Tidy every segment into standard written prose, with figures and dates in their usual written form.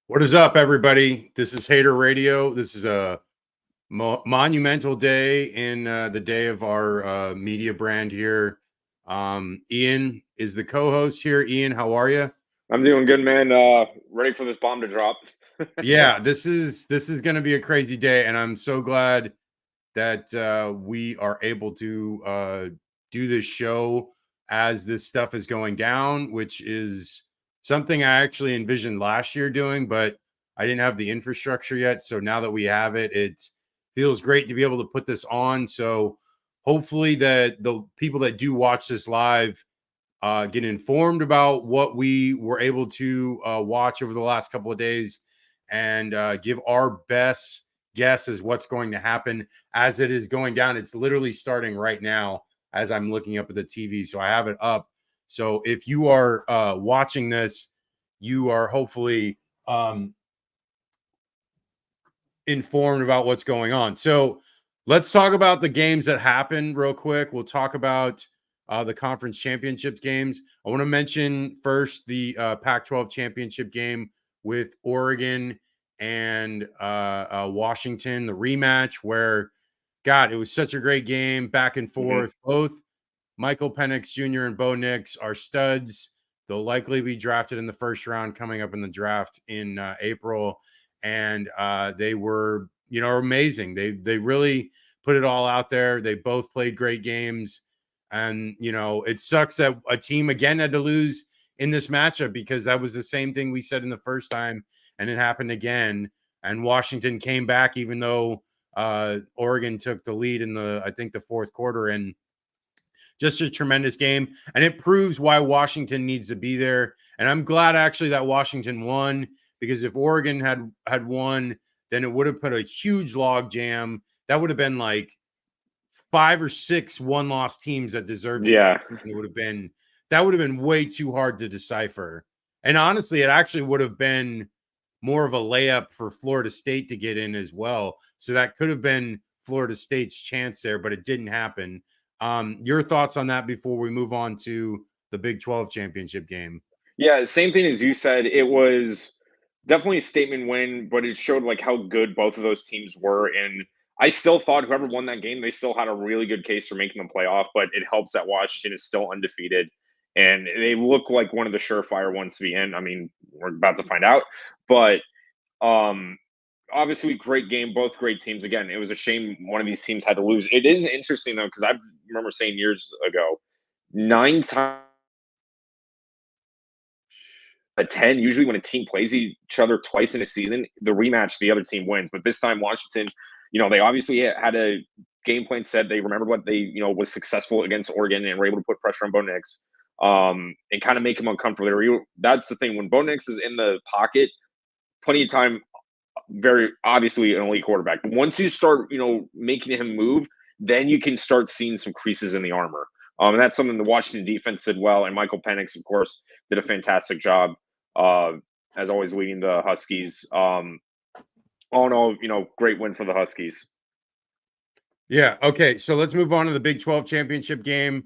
What is up, everybody? This is Hater Radio. This is a monumental day in the day of our media brand here. Ian is the co-host here. Ian, how are you? I'm doing good, man. Ready for this bomb to drop. Yeah, this is going to be a crazy day, and I'm so glad that we are able to do this show as this stuff is going down, which is something I actually envisioned last year doing, but I didn't have the infrastructure yet. So now that we have it, it feels great to be able to put this on. So hopefully that the people that do watch this live get informed about what we were able to watch over the last couple of days and give our best guess as what's going to happen as it is going down. It's literally starting right now as I'm looking up at the TV. So I have it up. So if you are watching this, you are hopefully informed about what's going on. So let's talk about the games that happened real quick. We'll talk about the conference championships games. I want to mention first the Pac-12 championship game with Oregon and Washington, the rematch where, God, it was such a great game, back and forth. Both Michael Penix Jr. and Bo Nix are studs. They'll likely be drafted in the first round coming up in the draft in April. And they were, amazing. They really put it all out there. They both played great games. And, it sucks that a team again had to lose in this matchup because that was the same thing we said in the first time. And it happened again. And Washington came back, even though Oregon took the lead in I think the fourth quarter. And just a tremendous game. And it proves why Washington needs to be there. And I'm glad actually that Washington won, because if Oregon had won, then it would have put a huge log jam. That would have been like 5 or 6 one-loss teams that deserved it. Yeah. That would have been way too hard to decipher. And honestly, it actually would have been more of a layup for Florida State to get in as well. So that could have been Florida State's chance there, but it didn't happen. Your thoughts on that before we move on to the Big 12 championship game? Yeah, same thing as you said. It was definitely a statement win, but it showed like how good both of those teams were. And I still thought whoever won that game, they still had a really good case for making the playoff, but it helps that Washington is still undefeated. And they look like one of the surefire ones to be in. I mean, we're about to find out. But obviously, great game, both great teams. Again, it was a shame one of these teams had to lose. It is interesting, though, because I remember saying years ago, 9 times a 10, usually when a team plays each other twice in a season, the rematch, the other team wins. But this time, Washington, they obviously had a game plan set. They remembered what they, was successful against Oregon and were able to put pressure on Bo Nix and kind of make him uncomfortable. That's the thing. When Bo Nix is in the pocket, plenty of time, very obviously an elite quarterback. But once you start, making him move, then you can start seeing some creases in the armor. And that's something the Washington defense did well. And Michael Penix, of course, did a fantastic job, as always, leading the Huskies. All in all, great win for the Huskies. Yeah. Okay. So let's move on to the Big 12 championship game.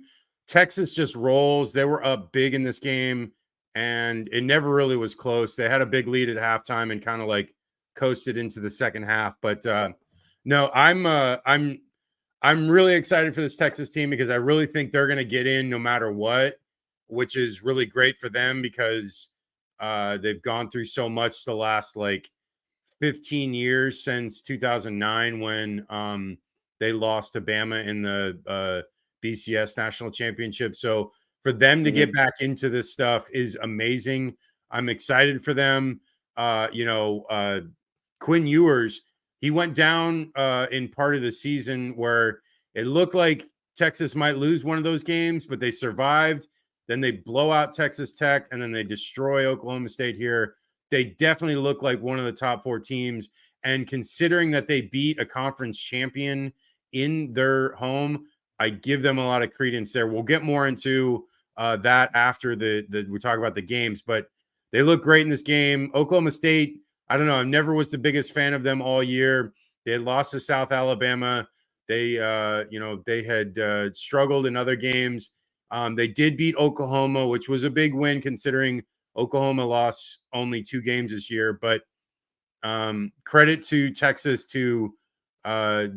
Texas just rolls. They were up big in this game, and it never really was close. They had a big lead at halftime and kind of like coasted into the second half. But no, I'm really excited for this Texas team because I really think they're going to get in no matter what, which is really great for them because they've gone through so much the last like 15 years since 2009 when they lost to Bama in the BCS national championship. So for them to get back into this stuff is amazing. I'm excited for them. Quinn Ewers, he went down in part of the season where it looked like Texas might lose one of those games, but they survived. Then they blow out Texas Tech, and then they destroy Oklahoma State here. They definitely look like one of the top 4 teams. And considering that they beat a conference champion in their home, I give them a lot of credence there. We'll get more into that after the we talk about the games, but they look great in this game. Oklahoma State, I don't know, I never was the biggest fan of them all year. They had lost to South Alabama. They they had struggled in other games. They did beat Oklahoma, which was a big win considering Oklahoma lost only 2 games this year. But credit to Texas to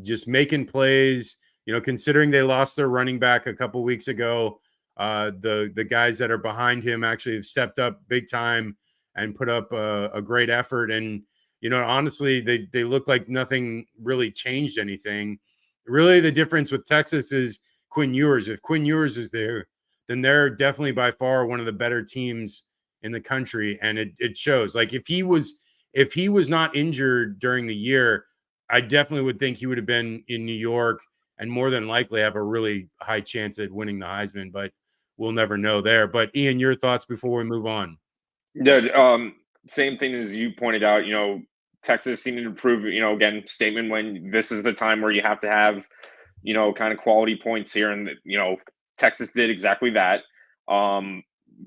just making plays. Considering they lost their running back a couple weeks ago, the guys that are behind him actually have stepped up big time and put up a great effort. And honestly, they look like nothing really changed anything. Really, the difference with Texas is Quinn Ewers. If Quinn Ewers is there, then they're definitely by far one of the better teams in the country, and it shows. Like if he was not injured during the year, I definitely would think he would have been in New York and more than likely have a really high chance at winning the Heisman, but we'll never know there. But Ian, your thoughts before we move on? Yeah, same thing as you pointed out. Texas seemed to improve. Again, statement when this is the time where you have to have kind of quality points here, and Texas did exactly that.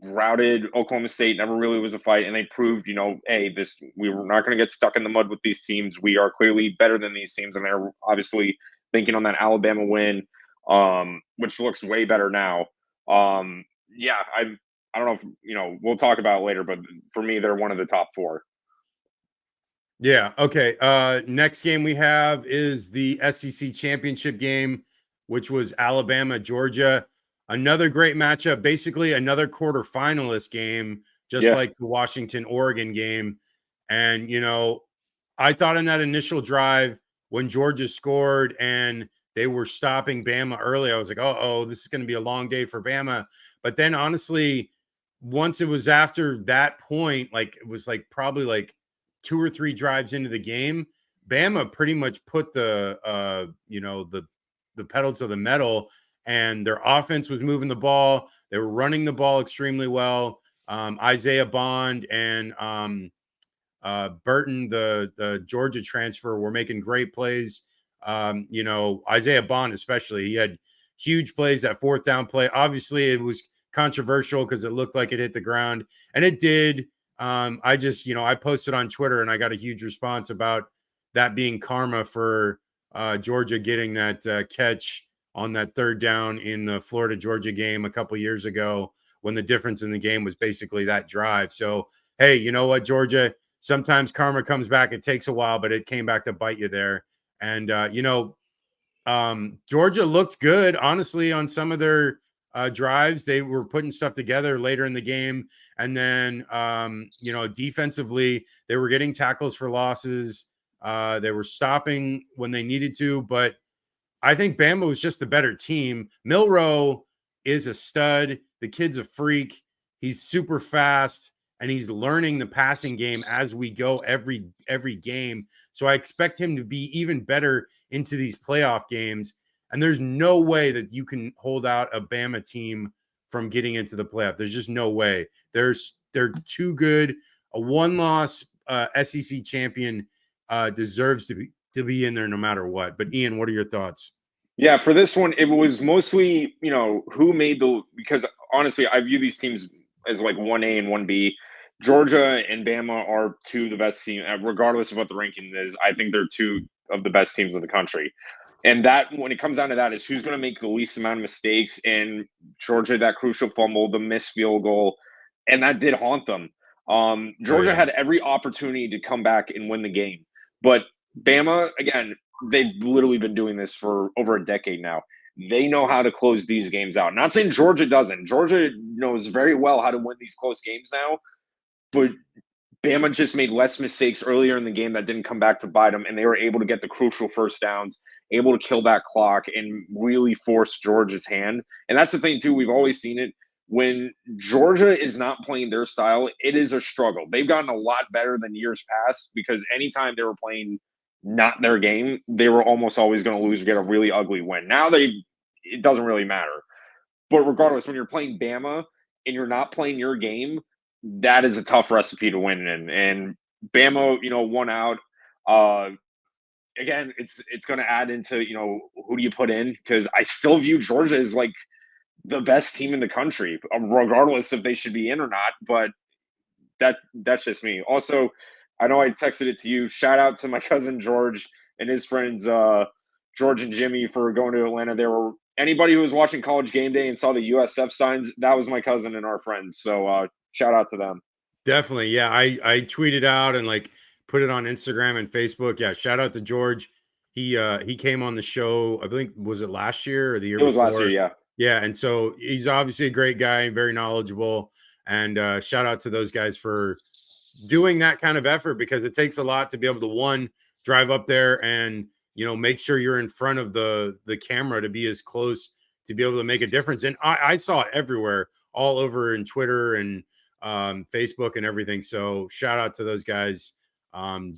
Routed Oklahoma State, never really was a fight, and they proved, hey, we were not going to get stuck in the mud with these teams. We are clearly better than these teams, and they're obviously thinking on that Alabama win, which looks way better now. Yeah, I don't know if we'll talk about it later, but for me, they're one of the top 4. Yeah. Okay. Next game we have is the SEC championship game, which was Alabama, Georgia. Another great matchup, basically another quarterfinalist game, just Yeah, like the Washington, Oregon game. And, I thought in that initial drive when Georgia scored and they were stopping Bama early, I was like, oh, this is going to be a long day for Bama. But then honestly, once it was after that point, like it was like probably like 2 or 3 drives into the game, Bama pretty much put the pedal to the metal, and their offense was moving the ball. They were running the ball extremely well. Isaiah Bond and Burton, the Georgia transfer, were making great plays. Isaiah Bond, especially, he had huge plays. That 4th down play, obviously, it was controversial because it looked like it hit the ground, and it did. I posted on Twitter and I got a huge response about that being karma for Georgia getting that catch on that 3rd down in the Florida Georgia game a couple years ago when the difference in the game was basically that drive. So, hey, you know what, Georgia? Sometimes karma comes back. It takes a while, but it came back to bite you there. And, Georgia looked good, honestly, on some of their drives. They were putting stuff together later in the game. And then, defensively, they were getting tackles for losses. They were stopping when they needed to, but I think Bama was just the better team. Milroe is a stud. The kid's a freak. He's super fast and he's learning the passing game as we go every game. So I expect him to be even better into these playoff games. And there's no way that you can hold out a Bama team from getting into the playoff. There's just no way. They're too good. A one-loss SEC champion deserves to be in there no matter what. But Ian, what are your thoughts? Yeah, for this one, it was mostly, who made because honestly, I view these teams as like 1A and 1B. Georgia and Bama are 2 of the best teams, regardless of what the rankings is. I think they're 2 of the best teams in the country. And that, when it comes down to that, is who's going to make the least amount of mistakes. And Georgia, that crucial fumble, the missed field goal, and that did haunt them. Oh Georgia yeah. had every opportunity to come back and win the game. But Bama, again, they've literally been doing this for over a decade now. They know how to close these games out. Not saying Georgia doesn't. Georgia knows very well how to win these close games now, but Bama just made less mistakes earlier in the game that didn't come back to bite them, and they were able to get the crucial first downs, able to kill that clock, and really force Georgia's hand. And that's the thing, too. We've always seen it. When Georgia is not playing their style, it is a struggle. They've gotten a lot better than years past because anytime they were playing not their game, they were almost always going to lose or get a really ugly win. Now it doesn't really matter. But regardless, when you're playing Bama and you're not playing your game, that is a tough recipe to win in. And Bama, won out. Uh, Again, it's going to add into who do you put in, because I still view Georgia as like the best team in the country, regardless if they should be in or not. But that's just me. Also, I know I texted it to you. Shout out to my cousin George and his friends George and Jimmy for going to Atlanta. There were anybody who was watching College Game Day and saw the USF signs. That was my cousin and our friends. So shout out to them. Definitely. Yeah. I tweeted out and like put it on Instagram and Facebook. Yeah. Shout out to George. He came on the show, I think, was it last year or the year It was last year, before? yeah. Yeah. And so he's obviously a great guy, very knowledgeable. And shout out to those guys for doing that kind of effort, because it takes a lot to be able to, one, drive up there and, you know, make sure you're in front of the camera to be as close to be able to make a difference. And I saw it everywhere, all over in Twitter and Facebook and everything. So shout out to those guys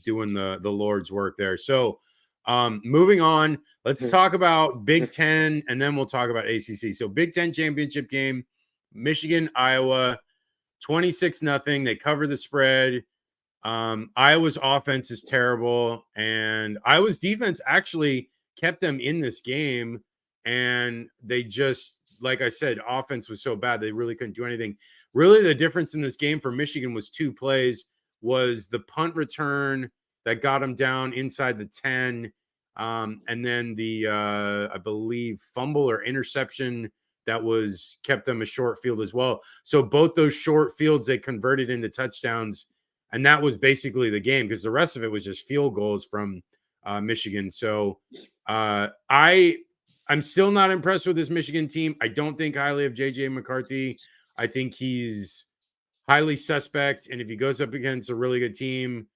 doing the Lord's work there. So moving on, let's talk about Big Ten, and then we'll talk about ACC. So Big Ten championship game, Michigan, Iowa, 26-0. They cover the spread. Iowa's offense is terrible, and Iowa's defense actually kept them in this game. And they just, like I said, offense was so bad they really couldn't do anything. Really, the difference in this game for Michigan was two plays: was the punt return that got them down inside the 10, and then the I believe fumble or interception that was kept them a short field as well. So both those short fields they converted into touchdowns, and that was basically the game, because the rest of it was just field goals from Michigan. So I'm still not impressed with this Michigan team. I don't think highly of JJ McCarthy. I think he's highly suspect, and if he goes up against a really good team,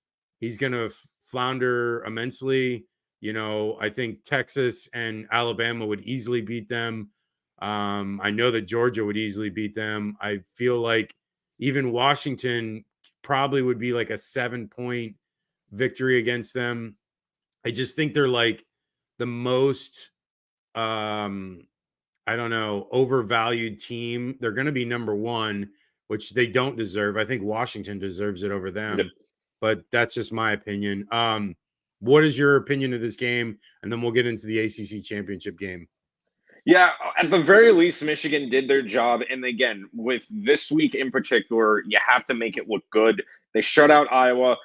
he's going to flounder immensely. You know, I think Texas and Alabama would easily beat them. I know that Georgia would easily beat them. I feel like even Washington probably would be like a 7-point victory against them. I just think they're like the most I don't know, overvalued team. They're going to be number one, which they don't deserve. I think Washington deserves it over them, but that's just my opinion. What is your opinion of this game? And then we'll get into the ACC championship game. Yeah, at the very least, Michigan did their job. And again, with this week in particular, you have to make it look good. They shut out Iowa.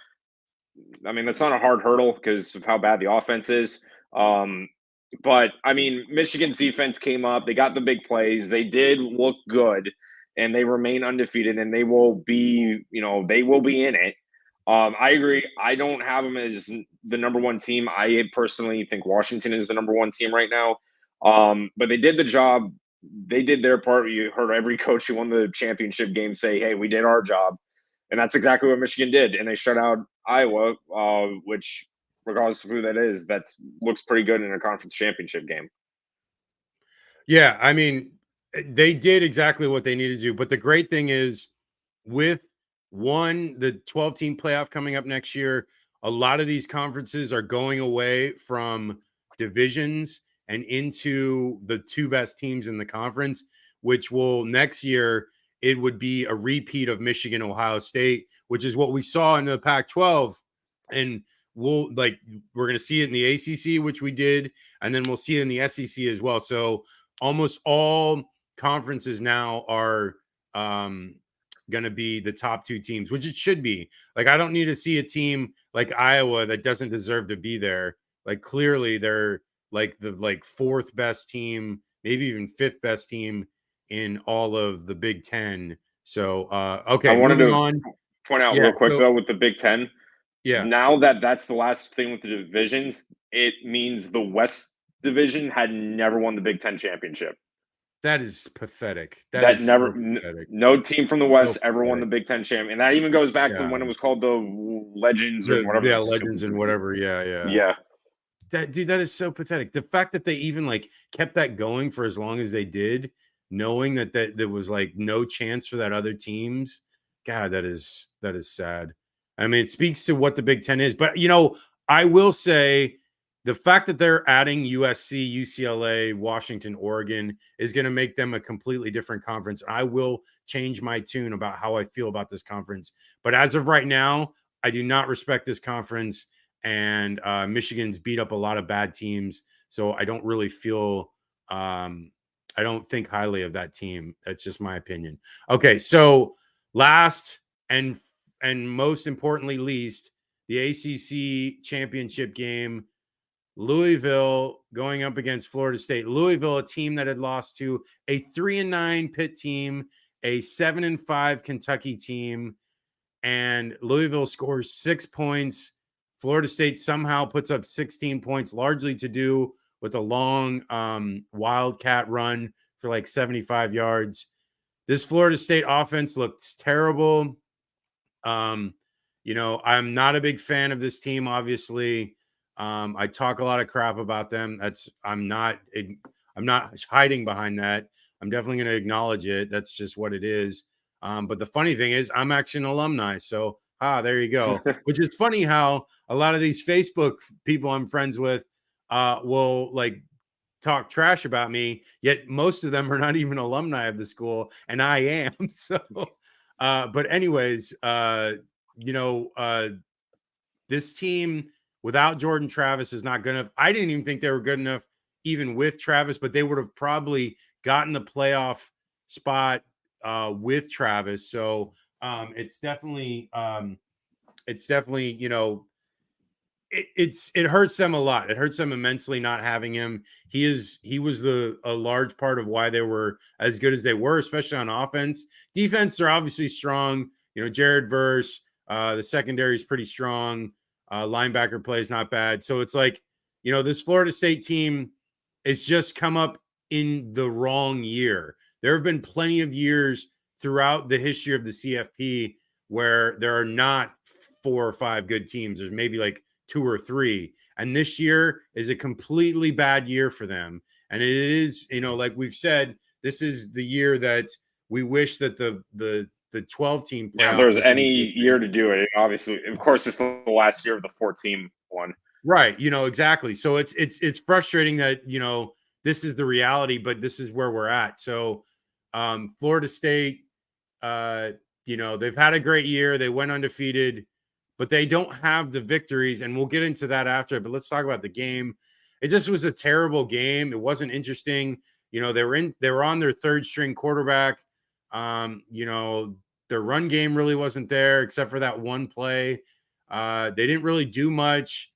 I mean, that's not a hard hurdle because of how bad the offense is. But I mean, Michigan's defense came up. They got the big plays. They did look good, and they remain undefeated. And they will be, they will be in it. I agree. I don't have them as the number one team. I personally think Washington is the number one team right now. But they did the job. They did their part. You heard every coach who won the championship game say, "Hey, we did our job," and that's exactly what Michigan did. And they shut out Iowa, which, regardless of who that is, that looks pretty good in a conference championship game. Yeah, I mean, they did exactly what they needed to do. But the great thing is, with the 12-team playoff coming up next year, a lot of these conferences are going away from divisions and into the two best teams in the conference, which will next year, it would be a repeat of Michigan, Ohio State, which is what we saw in the Pac-12. And we're going to see it in the ACC, which we did, and then we'll see it in the SEC as well. So almost all conferences now are going to be the top two teams, which it should be. Like, I don't need to see a team like Iowa that doesn't deserve to be there. Like, clearly they're like the fourth best team, maybe even fifth best team in all of the Big Ten. So, okay, I wanted moving to on. point out real quick, though, with the Big Ten. Yeah. Now that's the last thing with the divisions, it means the West Division had never won the Big Ten championship. That is pathetic. That is never, so pathetic. no team from the West So ever won the Big Ten champ, and that even goes back to when it was called the Legends or whatever. Yeah, Legends and whatever. Yeah. That is so pathetic. The fact that they even kept that going for as long as they did, knowing that there was no chance for that other teams. God, that is sad. I mean, it speaks to what the Big Ten is. But I will say the fact that they're adding USC, UCLA, Washington, Oregon is going to make them a completely different conference. I will change my tune about how I feel about this conference. But as of right now, I do not respect this conference. And Michigan's beat up a lot of bad teams. So I don't really feel I don't think highly of that team. That's just my opinion. Okay, so last and most importantly least, the ACC championship game, Louisville going up against Florida State. Louisville, a team that had lost to a 3-9 Pitt team, a 7-5 Kentucky team, and Louisville scores 6 points. Florida State somehow puts up 16 points, largely to do with a long wildcat run for like 75 yards. This Florida State offense looks terrible. Um, I'm not a big fan of this team, obviously. I talk a lot of crap about them. I'm not hiding behind that. I'm definitely going to acknowledge it. That's just what it is. But the funny thing is, I'm actually an alumni. So, there you go. Which is funny how a lot of these Facebook people I'm friends with will like talk trash about me, yet most of them are not even alumni of the school, and I am. So, but anyways, this team without Jordan Travis is not good enough. I didn't even think they were good enough even with Travis, but they would have probably gotten the playoff spot with Travis. So it's definitely it hurts them a lot. It hurts them immensely not having him. He was a large part of why they were as good as they were, especially on offense. Defense, they're obviously strong. Jared Verse, the secondary is pretty strong. Linebacker play is not bad. So it's like, this Florida State team has just come up in the wrong year. There have been plenty of years throughout the history of the CFP where there are not 4 or 5 good teams. There's maybe like 2 or 3. And this year is a completely bad year for them. And it is, like we've said, this is the year that we wish that the 12 team playoff. Yeah, if there's any year to do it, obviously, of course, it's the last year of the 4-team one. Right. Exactly. So it's frustrating that, this is the reality, but this is where we're at. So Florida State, they've had a great year. They went undefeated, but they don't have the victories. And we'll get into that after, but let's talk about the game. It just was a terrible game. It wasn't interesting. They were on their third string quarterback. Their run game really wasn't there except for that one play. They didn't really do much.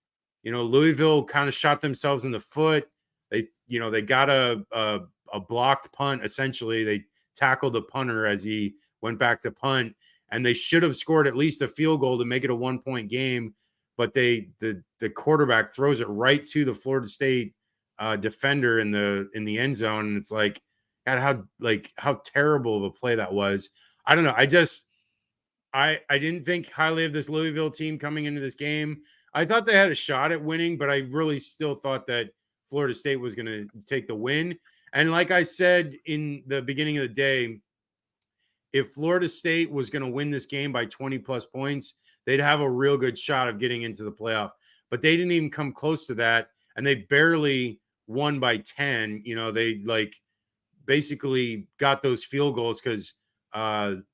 Louisville kind of shot themselves in the foot. They got a blocked punt. Essentially, they tackled the punter as he went back to punt, and they should have scored at least a field goal to make it a 1-point game. But the quarterback throws it right to the Florida State defender in the end zone, and it's like, God, how terrible of a play that was. I don't know. I didn't think highly of this Louisville team coming into this game. I thought they had a shot at winning, but I really still thought that Florida State was going to take the win. And like I said in the beginning of the day, if Florida State was going to win this game by 20 plus points, they'd have a real good shot of getting into the playoff. But they didn't even come close to that, and they barely won by 10. They basically got those field goals because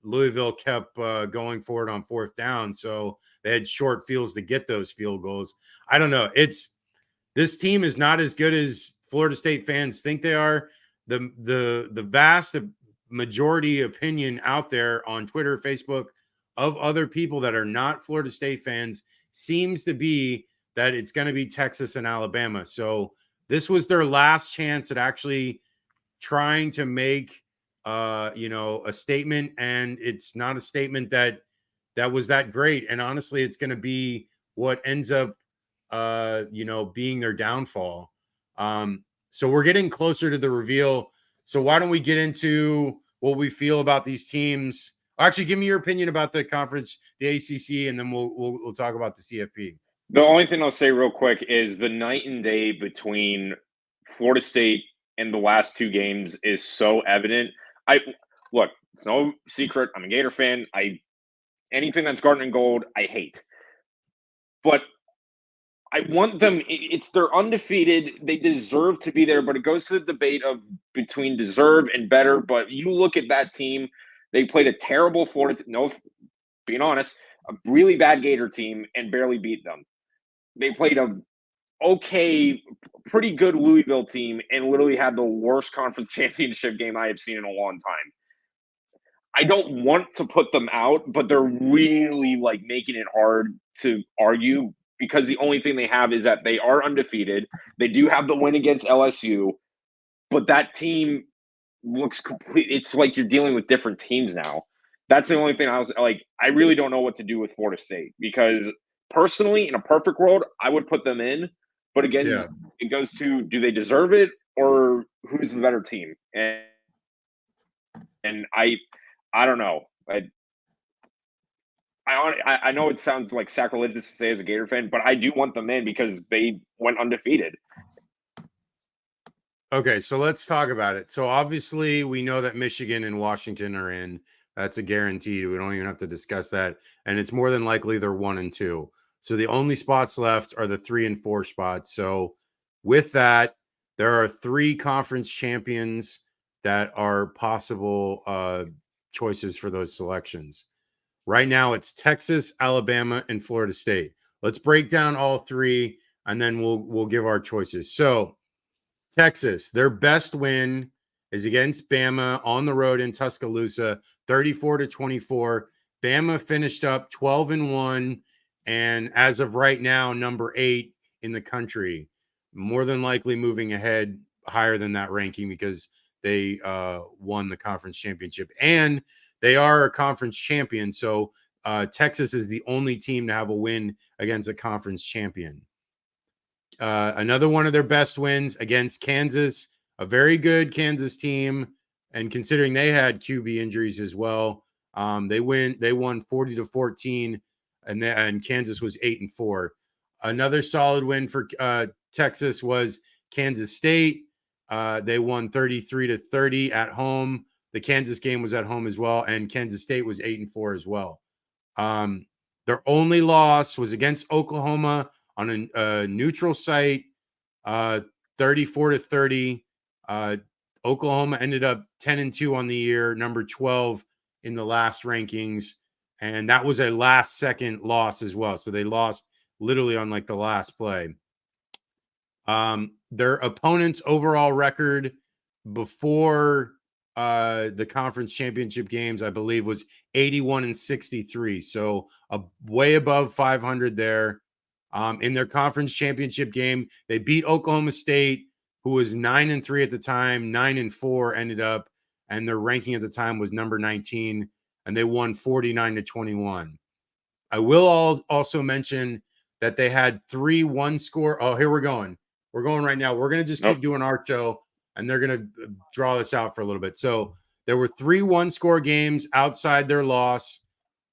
Louisville kept going for it on 4th down. So they had short fields to get those field goals. I don't know. This team is not as good as Florida State fans think they are. The vast majority opinion out there on Twitter, Facebook, of other people that are not Florida State fans seems to be that it's going to be Texas and Alabama. So this was their last chance at actually trying to make a statement, and it's not a statement that was that great. And honestly, it's going to be what ends up being their downfall. So we're getting closer to the reveal. So why don't we get into what we feel about these teams? Actually, give me your opinion about the conference, the ACC, and then we'll talk about the CFP. The only thing I'll say real quick is the night and day between Florida State and the last 2 games is so evident. Look, it's no secret. I'm a Gator fan. Anything that's garden and gold, I hate. But I want them. They're undefeated. They deserve to be there. But it goes to the debate of between deserve and better. But you look at that team. They played a terrible Florida. No, being honest, a really bad Gator team and barely beat them. They played a okay, pretty good Louisville team and literally had the worst conference championship game I have seen in a long time. I don't want to put them out, but they're really like making it hard to argue because the only thing they have is that they are undefeated. They do have the win against LSU, but that team looks complete. It's like you're dealing with different teams now. That's the only thing I was like, I really don't know what to do with Florida State because personally, in a perfect world, I would put them in. But again, Yeah. it goes to do they deserve it or who's the better team? And I don't know. I know it sounds like sacrilegious to say as a Gator fan, but I do want them in because they went undefeated. Okay, so let's talk about it. So obviously, we know that Michigan and Washington are in. That's a guarantee. We don't even have to discuss that. And it's more than likely they're 1 and 2. So the only spots left are the 3 and 4 spots. So with that, there are 3 conference champions that are possible choices for those selections. Right now, it's Texas, Alabama, and Florida State. Let's break down all 3, and then we'll give our choices. So Texas, their best win is against Bama on the road in Tuscaloosa, 34-24. Bama finished up 12-1, and as of right now, number 8 in the country. More than likely moving ahead higher than that ranking because they won the conference championship, and they are a conference champion. So Texas is the only team to have a win against a conference champion. Another one of their best wins against Kansas, a very good Kansas team, and considering they had QB injuries as well, they won 40-14, and Kansas was 8-4. Another solid win for Texas was Kansas State. They won 33-30 at home. The Kansas game was at home as well, and Kansas State was 8-4 as well. Their only loss was against Oklahoma on a neutral site, 34-30. Oklahoma ended up 10-2 on the year, number 12 in the last rankings, and that was a last-second loss as well. So they lost literally on like the last play. Their opponent's overall record before the conference championship games, I believe, was 81-63. So way above 500 there. In their conference championship game, they beat Oklahoma State, who was 9-3 at the time. 9-4 ended up, and their ranking at the time was number 19, and they won 49-21. I will also mention that they had 3 one-score. Oh, here we're going. We're going right now. We're going to just keep doing our show, and they're going to draw this out for a little bit. So there were 3 one-score games outside their loss,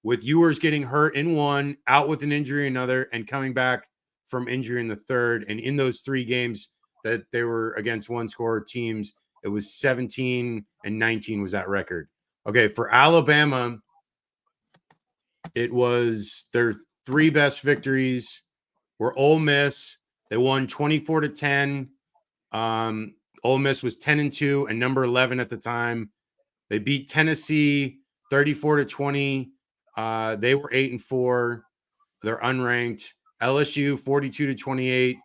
with Ewers getting hurt in one, out with an injury in another, and coming back from injury in the third. And in those 3 games that they were against one-score teams, it was 17-19 was that record. Okay, for Alabama, it was their 3 best victories were Ole Miss. They won 24-10. Ole Miss was 10-2 and number 11 at the time. They beat Tennessee 34-20. They were 8-4. They're unranked. LSU 42-28.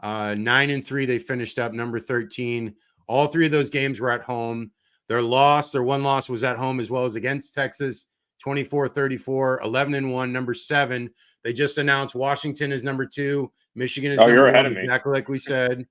9-3. They finished up number 13. All 3 of those games were at home. Their one loss was at home as well as against Texas, 24-34, 11-1, number 7. They just announced Washington is number 2. Michigan is number 1, exactly like we said.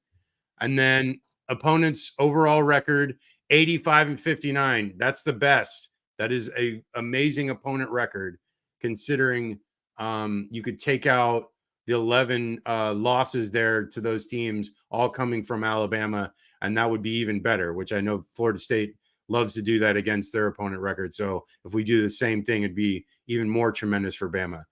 And then opponents' overall record, 85-59. That's the best. That is a amazing opponent record, considering you could take out the 11 losses there to those teams, all coming from Alabama, and that would be even better, which I know Florida State loves to do that against their opponent record. So if we do the same thing, it'd be even more tremendous for Bama.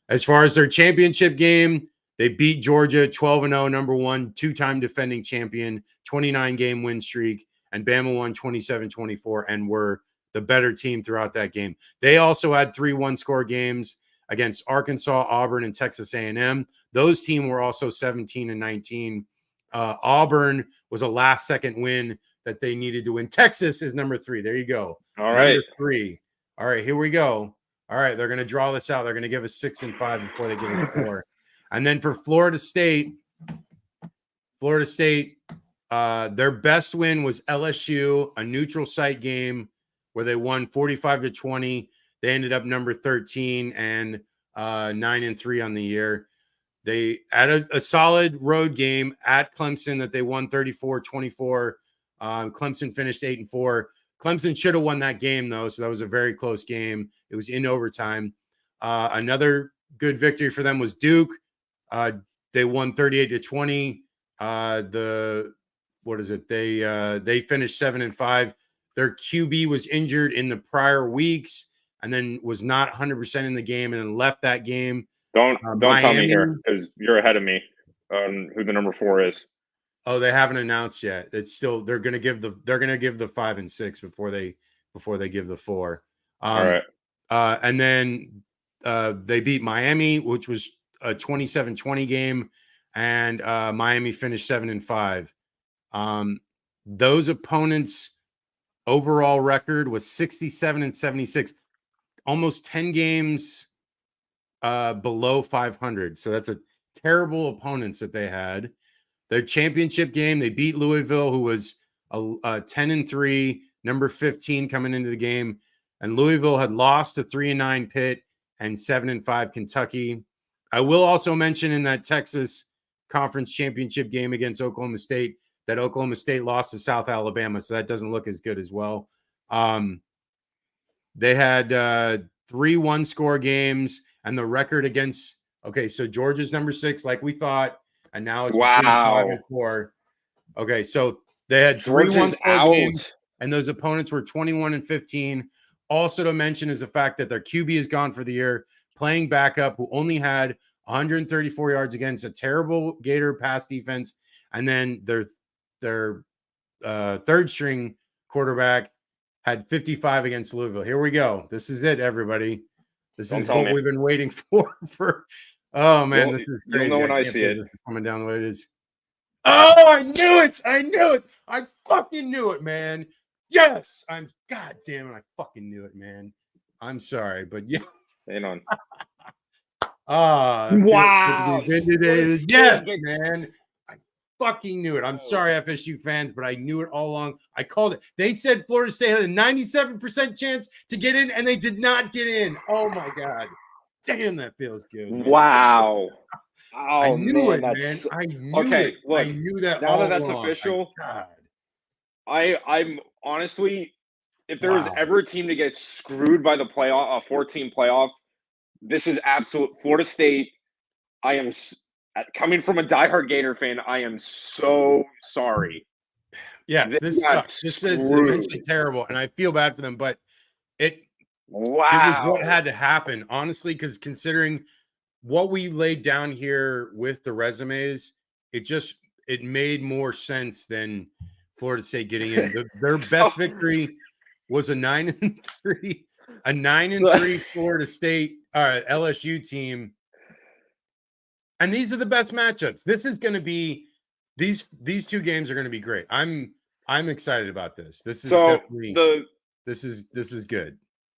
As far as their championship game, they beat Georgia 12-0, number 1, 2-time defending champion, 29-game win streak, and Bama won 27-24 and were the better team throughout that game. They also had 3 one-score games against Arkansas, Auburn, and Texas A&M. Those teams were also 17-19. Auburn was a last-second win that they needed to win. Texas is number 3. There you go. All right. Number 3. All right, here we go. All right, they're going to draw this out. They're going to give us 6 and 5 before they give us 4. And then for Florida State, Florida State, their best win was LSU, a neutral site game where they won 45-20. They ended up number 13 and 9-3 on the year. They had a solid road game at Clemson that they won 34-24. Clemson finished 8-4. Clemson should have won that game, though, so that was a very close game. It was in overtime. Another good victory for them was Duke. They won 38-20. They finished 7-5. Their QB was injured in the prior weeks and then was not 100% in the game and then left that game. Don't tell me here because you're ahead of me on who the number 4 is. Oh, they haven't announced yet. It's still they're gonna give the 5 and 6 before they give the 4. All right. And then they beat Miami, which was a 27-20 game, and Miami finished 7-5. Those opponents' overall record was 67-76, almost 10 games below 500. So that's a terrible opponents that they had. Their championship game, they beat Louisville, who was a 10-3, number 15 coming into the game, and Louisville had lost to 3-9 Pitt and 7-5 Kentucky. I will also mention in that Texas Conference Championship game against Oklahoma State that Oklahoma State lost to South Alabama, so that doesn't look as good as well. They had 3 one-score games, and the record against so Georgia's number 6, like we thought, and now it's between 5 and 4. Okay, so they had 3 one-score games, and those opponents were 21-15. Also to mention is the fact that their QB is gone for the year, playing backup, who only had 134 yards against a terrible Gator pass defense, and then their third string quarterback had 55 against Louisville. Here we go. This is it, everybody. This is what we've been waiting for. Oh man, this is crazy. You'll know when I see it coming down the way it is. Oh, I knew it! I fucking knew it, man. Yes, God damn it! I fucking knew it, man. I'm sorry, but yes. Hang on. Wow. Yes, man. I fucking knew it. I'm sorry, FSU fans, but I knew it all along. I called it. They said Florida State had a 97% chance to get in, and they did not get in. Oh my God. Damn, that feels good. Man. Wow. Oh, I knew man, man. I knew it. Look, I knew that now all that that's along. official, I'm honestly, if there was ever a team to get screwed by the playoff, a 4-team playoff, this is absolute Florida State. I am coming from a diehard Gator fan. I am so sorry. Yes, this sucks. This is eventually terrible, and I feel bad for them. But it was what had to happen, honestly, because considering what we laid down here with the resumes, it made more sense than Florida State getting in. Their best victory was a 9-3, a 9-3 Florida State LSU team. And these are the best matchups. This is going to be these 2 games are going to be great. I'm excited about this. This is this is good.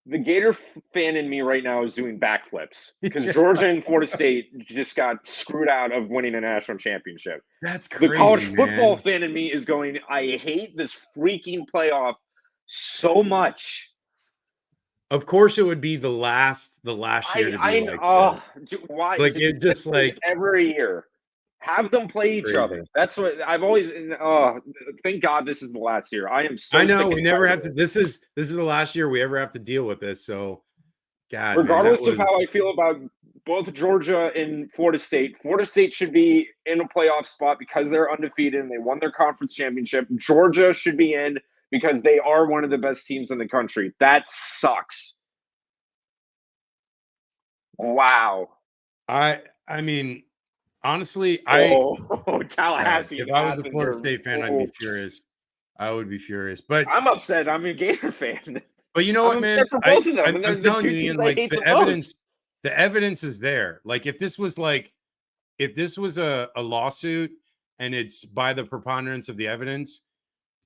The Gator fan in me right now is doing backflips because Georgia and Florida State just got screwed out of winning a national championship. That's crazy. The college football fan in me is going, I hate this freaking playoff so much. Of course, it would be the last year to be why? Like it just like every year. Have them play each other. That's what I've always. Thank God this is the last year. I am so. I know we never have to. This is the last year we ever have to deal with this. So, God, regardless of how I feel about both Georgia and Florida State should be in a playoff spot because they're undefeated and they won their conference championship. Georgia should be in because they are one of the best teams in the country. That sucks. Wow. I mean. Honestly, Tallahassee. If I was a Florida State fan, I'd be furious. I would be furious. But I'm upset. I'm a Gator fan. But you know what, man? For both of them. I'm telling you, Ian, like the evidence is there. Like if this was a lawsuit and it's by the preponderance of the evidence,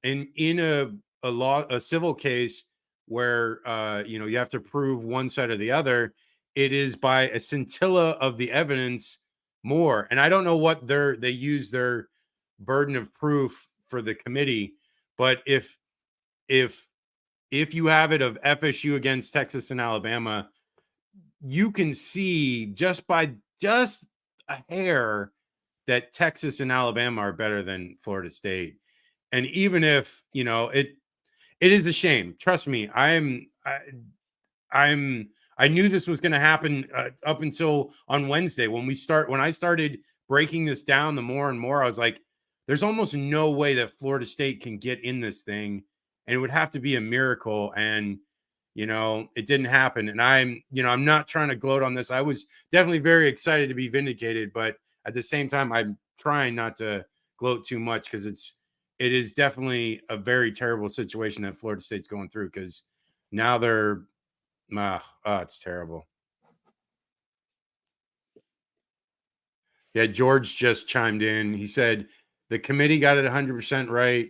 and in a civil case where you have to prove one side or the other, it is by a scintilla of the evidence more. And I don't know what they use their burden of proof for the committee. But if you have it of FSU against Texas and Alabama, you can see just by just a hair that Texas and Alabama are better than Florida State. And even if, it is a shame. Trust me, I knew this was going to happen up until on Wednesday when I started breaking this down the more and more. I was like, there's almost no way that Florida State can get in this thing, and it would have to be a miracle. And it didn't happen. And I'm not trying to gloat on this. I was definitely very excited to be vindicated, but at the same time, I'm trying not to gloat too much because it is definitely a very terrible situation that Florida State's going through, because now they're it's terrible. Yeah, George just chimed in. He said the committee got it 100% right.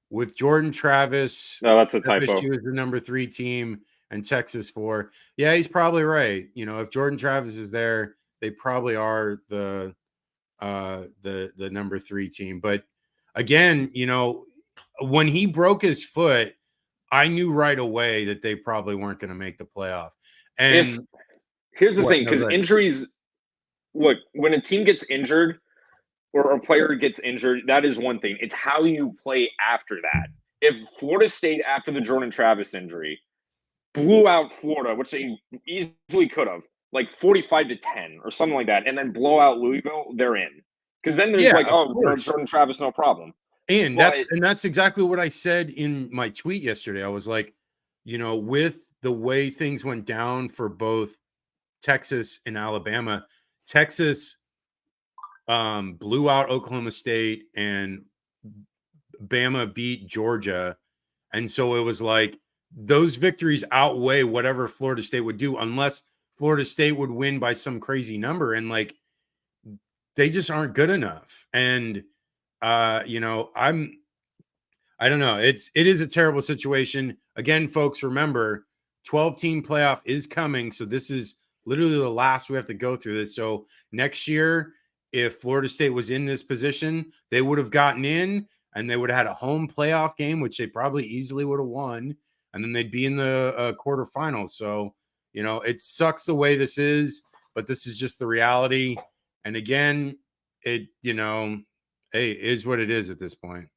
With Jordan Travis, no, that's a typo. FSU is the number 3 team and Texas 4. Yeah, he's probably right. If Jordan Travis is there, they probably are the number 3 team. But again, when he broke his foot, I knew right away that they probably weren't going to make the playoff. And here's the thing, because injuries, look, when a team gets injured or a player gets injured, that is one thing. It's how you play after that. If Florida State, after the Jordan Travis injury, blew out Florida, which they easily could have, like 45-10 or something like that, and then blow out Louisville, they're in. Because then there's Jordan Travis, no problem. And that's exactly what I said in my tweet yesterday. I was like, with the way things went down for both Texas and Alabama, Texas blew out Oklahoma State and Bama beat Georgia. And so it was like those victories outweigh whatever Florida State would do, unless Florida State would win by some crazy number. And they just aren't good enough. And I don't know. It is a terrible situation. Again, folks, remember 12-team playoff is coming. So this is literally the last we have to go through this. So next year, if Florida State was in this position, they would have gotten in and they would have had a home playoff game, which they probably easily would have won. And then they'd be in the quarterfinals. So, it sucks the way this is, but this is just the reality. And again, it, hey, is what it is at this point.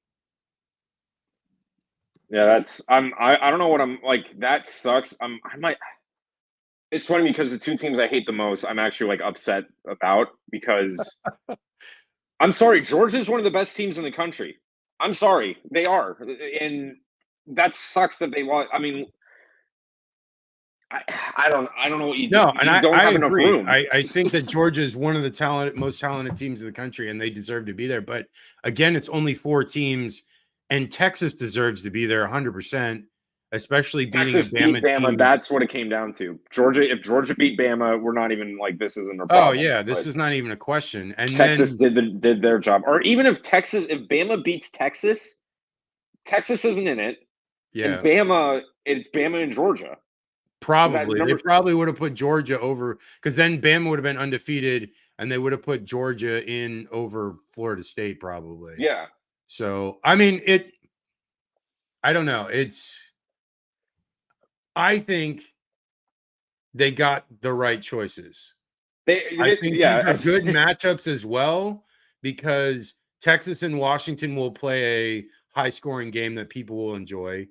Yeah, I don't know what I'm like. That sucks. It's funny because the 2 teams I hate the most, I'm actually upset about, because I'm sorry, Georgia is one of the best teams in the country. I'm sorry, they are, and that sucks that they lost. I mean, I don't know what you do. No, and you don't have enough agree. room. I think that Georgia is one of the most talented teams in the country, and they deserve to be there. But again, it's only 4 teams, and Texas deserves to be there 100%, especially beating a Bama team. That's what it came down to. If Georgia beat Bama, we're not even this isn't their problem. Oh yeah, this is not even a question. And Texas did their job. Or even if Bama beats Texas, Texas isn't in it. Yeah, and it's Bama and Georgia. Probably. They probably would have put Georgia over, because then Bama would have been undefeated and they would have put Georgia in over Florida State probably. Yeah. So, I mean, I don't know. I think they got the right choices. I think these are good matchups as well, because Texas and Washington will play a high-scoring game that people will enjoy.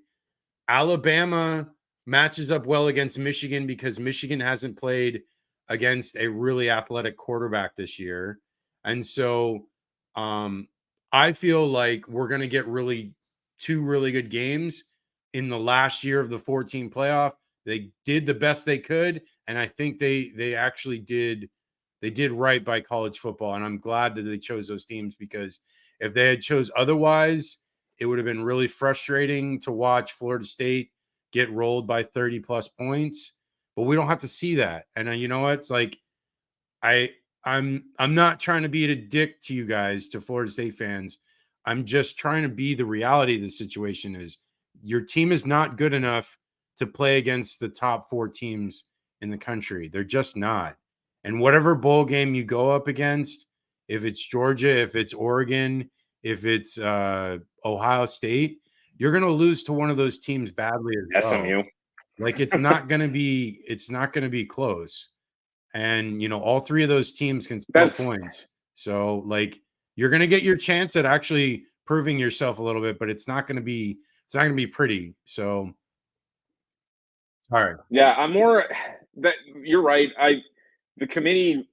Alabama matches up well against Michigan because Michigan hasn't played against a really athletic quarterback this year. And so I feel like we're going to get 2 really good games in the last year of the 14 playoff. They did the best they could, and I think they actually did right by college football, and I'm glad that they chose those teams, because if they had chose otherwise, it would have been really frustrating to watch Florida State get rolled by 30 plus points. But we don't have to see that. And you know what? It's like I'm not trying to be a dick to you guys, to Florida State fans. I'm just trying to be the reality of the situation is your team is not good enough to play against the top 4 teams in the country. They're just not. And whatever bowl game you go up against, if it's Georgia, if it's Oregon, if it's Ohio State, you're going to lose to one of those teams badly as well. SMU. Like it's not going to be close. And all three of those teams can score That's points. So like you're going to get your chance at actually proving yourself a little bit, but it's not going to be pretty. So all right. yeah. I'm more that you're right. The committee.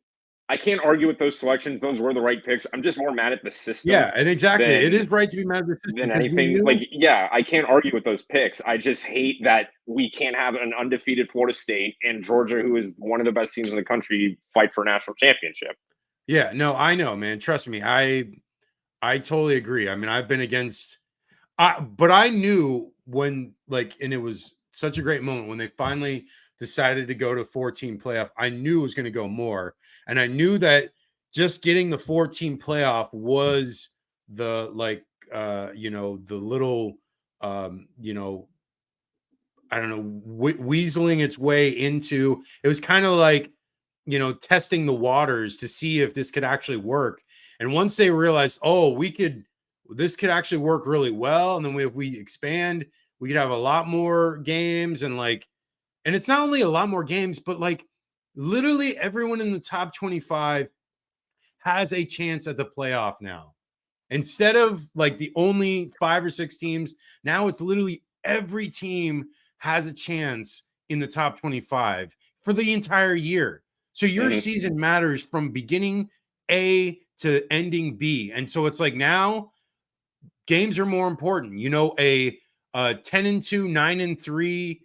I can't argue with those selections. Those were the right picks. I'm just more mad at the system Yeah, and exactly. It than is right to be mad at the system than because we anything. Like, knew. yeah, I can't argue with those picks. I just hate that we can't have an undefeated Florida State and Georgia, who is one of the best teams in the country, fight for a national championship. Yeah, no, I know, man. Trust me. I totally agree. I mean, I've been against but I knew when and it was such a great moment when they finally decided to go to 14 playoff. I knew it was going to go more. And I knew that just getting the 14 playoff was the the little I don't know, weaseling its way into it was kind of like, testing the waters to see if this could actually work. And once they realized, oh, this could actually work really well. And then if we expand, we could have a lot more games and it's not only a lot more games, but literally everyone in the top 25 has a chance at the playoff now. Instead of the only 5 or 6 teams, now it's literally every team has a chance in the top 25 for the entire year. So your season matters from beginning A to ending B. And so it's now games are more important. A 10-2, 9-3,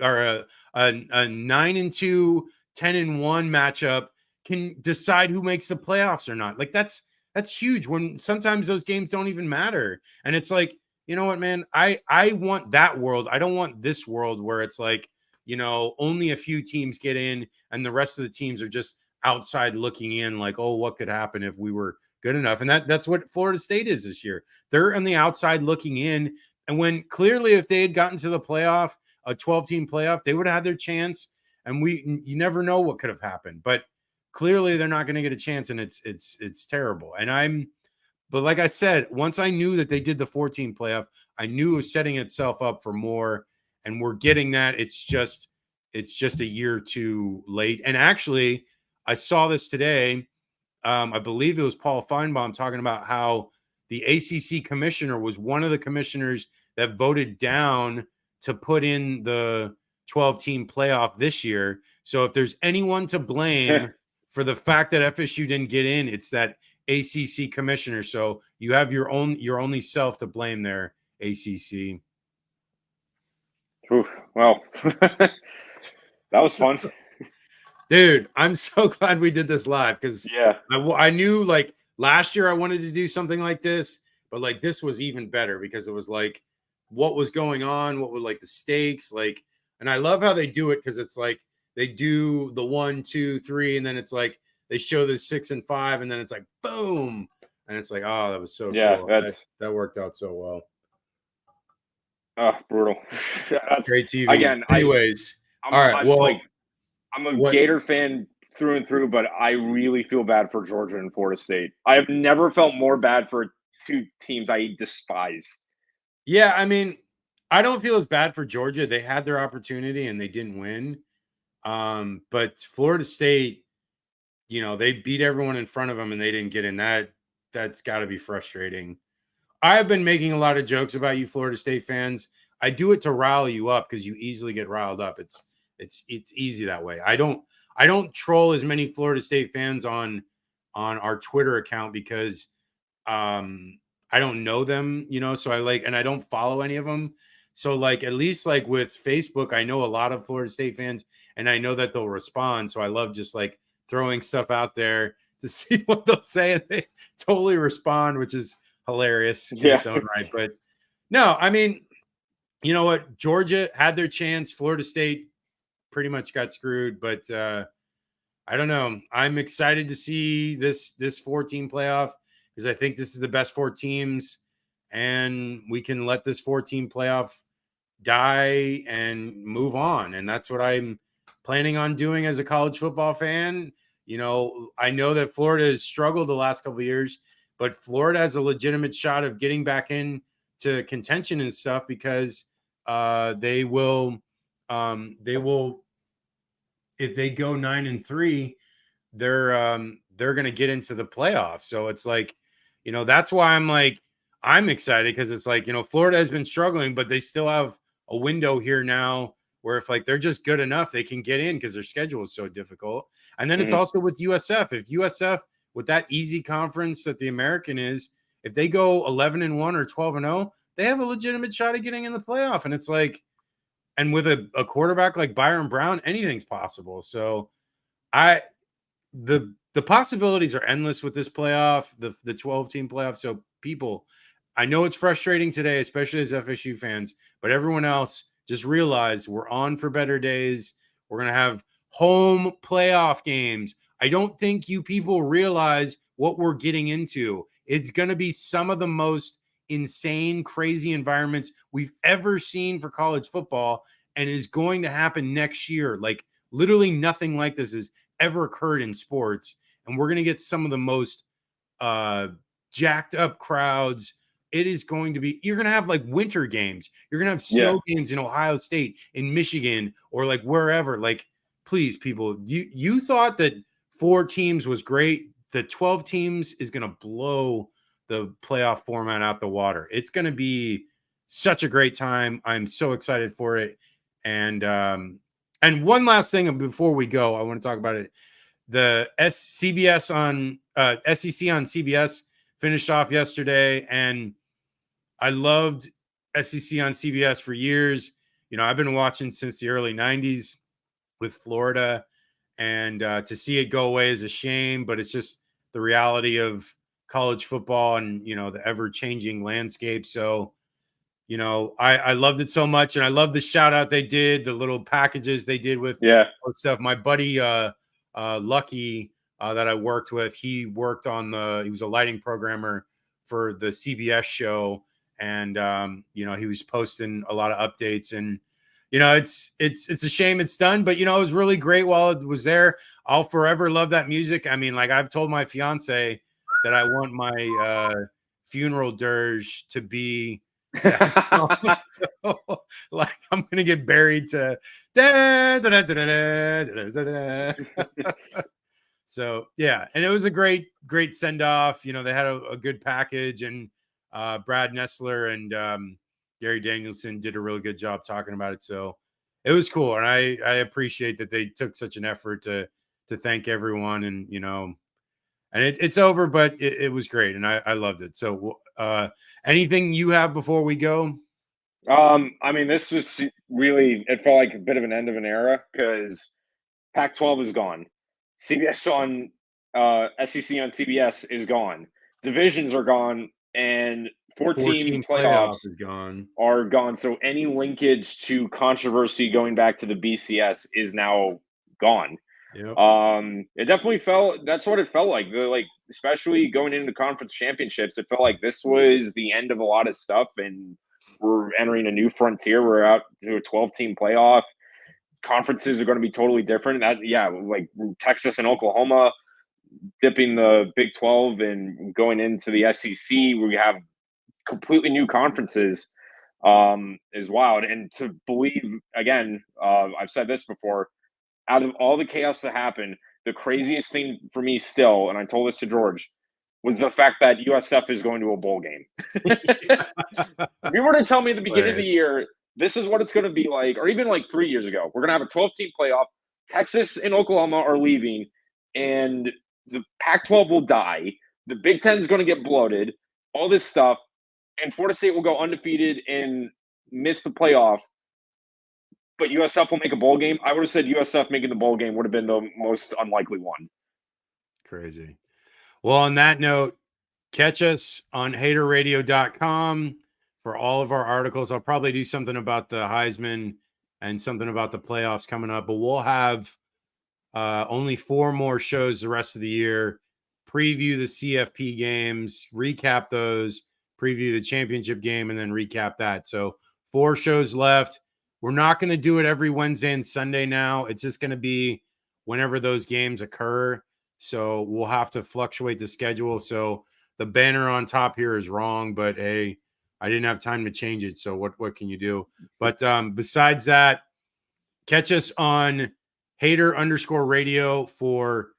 or a 9-2, 10-1 matchup can decide who makes the playoffs or not. That's huge when sometimes those games don't even matter. And it's you know what, man, I want that world. I don't want this world where it's only a few teams get in and the rest of the teams are just outside looking in oh, what could happen if we were good enough? And that's what Florida State is this year. They're on the outside looking in. And when clearly if they had gotten to the playoff, a 12-team playoff, they would have had their chance. And you never know what could have happened. But clearly they're not going to get a chance, and it's terrible. But like I said, once I knew that they did the 14 playoff, I knew it was setting itself up for more, and we're getting that. It's just a year too late. And actually, I saw this today. I believe it was Paul Feinbaum talking about how the ACC commissioner was one of the commissioners that voted down to put in the 12-team playoff this year. So if there's anyone to blame for the fact that FSU didn't get in, it's that ACC commissioner. So you have your only self to blame there, ACC. Ooh, well, that was fun. Dude, I'm so glad we did this live because Yeah. I knew last year I wanted to do something like this, but this was even better because it was what was going on, what were the stakes, and I love how they do it because it's they do the 1, 2, 3, and then it's they show the 6 and 5, and then it's boom, and it's oh, that was so cool. That worked out so well. Oh, brutal. That's Great TV. Again, Anyways, all right. Well, I'm a Gator fan through and through, but I really feel bad for Georgia and Florida State. I have never felt more bad for two teams I despise. Yeah, I mean, I don't feel as bad for Georgia. They had their opportunity and they didn't win. But Florida State, they beat everyone in front of them and they didn't get in. That's got to be frustrating. I have been making a lot of jokes about you Florida State fans. I do it to rile you up because you easily get riled up. It's easy that way. I don't troll as many Florida State fans on our Twitter account because I don't know them, so and I don't follow any of them. So at least with Facebook, I know a lot of Florida State fans and I know that they'll respond. So I love just throwing stuff out there to see what they'll say, and they totally respond, which is hilarious in its own right. But no, I mean, you know what? Georgia had their chance. Florida State pretty much got screwed, but I don't know. I'm excited to see this 4-team playoff because I think this is the best 4 teams, and we can let this 4-team playoff die and move on. And that's what I'm planning on doing as a college football fan. I know that Florida has struggled the last couple of years but Florida has a legitimate shot of getting back in to contention and stuff because they will if they go 9-3, they're going to get into the playoffs. So it's like, that's why I'm excited, because it's like, Florida has been struggling, but they still have a window here now where if like they're just good enough, they can get in because their schedule is so difficult. And then it's also with USF. If USF, with that easy conference that the American is, if they go 11-1 or 12-0, they have a legitimate shot at getting in the playoff. And it's like, and with a quarterback like Byron Brown, anything's possible. So the possibilities are endless with this playoff, the 12-team playoff. So people, I know it's frustrating today, especially as FSU fans, but everyone else, just realize we're on for better days. We're going to have home playoff games. I don't think you people realize what we're getting into. It's going to be some of the most insane, crazy environments we've ever seen for college football, and is going to happen next year. Like, literally nothing like this has ever occurred in sports. And we're going to get some of the most jacked up crowds. It is going to be, you're going to have like winter games. You're going to have snow games in Ohio State, in Michigan, or like wherever. Like, please, people, you thought that 4 teams was great. The 12 teams is going to blow the playoff format out the water. It's going to be such a great time. I'm so excited for it. And one last thing before we go, I want to talk about it. The SEC on CBS finished off yesterday, and I loved SEC on CBS for years. I've been watching since the early 90s with Florida, and to see it go away is a shame, but it's just the reality of college football and, the ever-changing landscape. So, I loved it so much, and I love the shout out they did, the little packages they did with stuff. My buddy Lucky that I worked with, he was a lighting programmer for the CBS show, and he was posting a lot of updates, and it's a shame it's done, but it was really great while it was there. I'll forever love that music. I mean, like, I've told my fiance that I want my funeral dirge to be that song. So, like, I'm gonna get buried to da, da, da, da, da, da, da. So yeah, and it was a great send off. They had a good package, and Brad Nessler and Gary Danielson did a really good job talking about it. So it was cool, and I appreciate that they took such an effort to thank everyone, and and it's over, but it was great, and I loved it. So anything you have before we go? I mean, this was really, it felt like a bit of an end of an era, because Pac-12 is gone. CBS on SEC on CBS is gone. Divisions are gone, and 14 14 playoff playoffs is gone. are gone. So any linkage to controversy going back to the BCS is now gone. Yep. It definitely felt, that's what it felt like. Especially going into conference championships, it felt like this was the end of a lot of stuff, and we're entering a new frontier. We're out to a 12-team playoff. Conferences are going to be totally different. Like Texas and Oklahoma dipping the Big 12 and going into the SEC, we have completely new conferences, is wild. And to believe, again, I've said this before, out of all the chaos that happened, the craziest thing for me still, and I told this to George, was the fact that USF is going to a bowl game. If you were to tell me at the beginning of the year, this is what it's going to be like, or even like 3 years ago, we're going to have a 12-team playoff, Texas and Oklahoma are leaving, and the Pac-12 will die, the Big Ten is going to get bloated, all this stuff, and Florida State will go undefeated and miss the playoff, but USF will make a bowl game. I would have said USF making the bowl game would have been the most unlikely one. Crazy. Well, on that note, catch us on haterradio.com for all of our articles. I'll probably do something about the Heisman and something about the playoffs coming up, but we'll have only 4 more shows the rest of the year. Preview the CFP games, recap those, preview the championship game, and then recap that. So 4 shows left. We're not going to do it every Wednesday and Sunday now. It's just going to be whenever those games occur. So we'll have to fluctuate the schedule. So The banner on top here is wrong, but hey, I didn't have time to change it. So what can you do? But besides that, catch us on Hater_radio for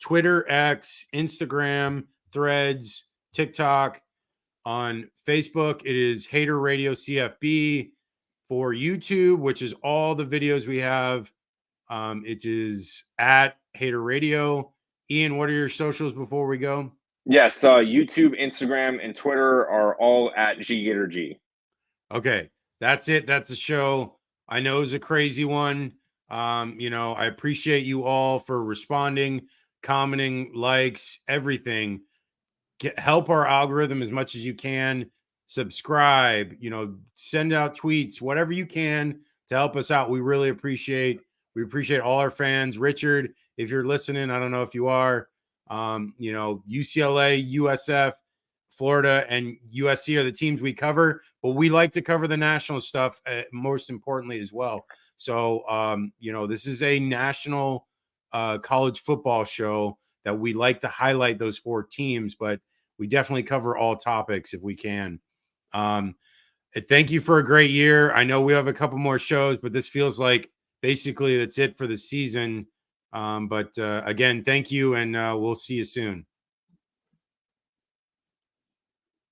Twitter, X, Instagram, Threads, TikTok. On Facebook, it is Hater Radio CFB. For YouTube, which is all the videos we have, it is at Hater Radio. Ian, what are your socials before we go? Yes, YouTube, Instagram, and Twitter are all at GGatorG. Okay, that's it. That's the show. I know it's a crazy one. I appreciate you all for responding, commenting, likes, everything. Help our algorithm as much as you can. Subscribe, send out tweets, whatever you can to help us out. We really appreciate. We appreciate all our fans. Richard, if you're listening, I don't know if you are. UCLA, USF, Florida, and USC are the teams we cover, but we like to cover the national stuff most importantly as well. So, this is a national college football show that we like to highlight those 4 teams, but we definitely cover all topics if we can. Thank you for a great year. I know we have a couple more shows, but this feels like basically that's it for the season. But again, thank you, and we'll see you soon.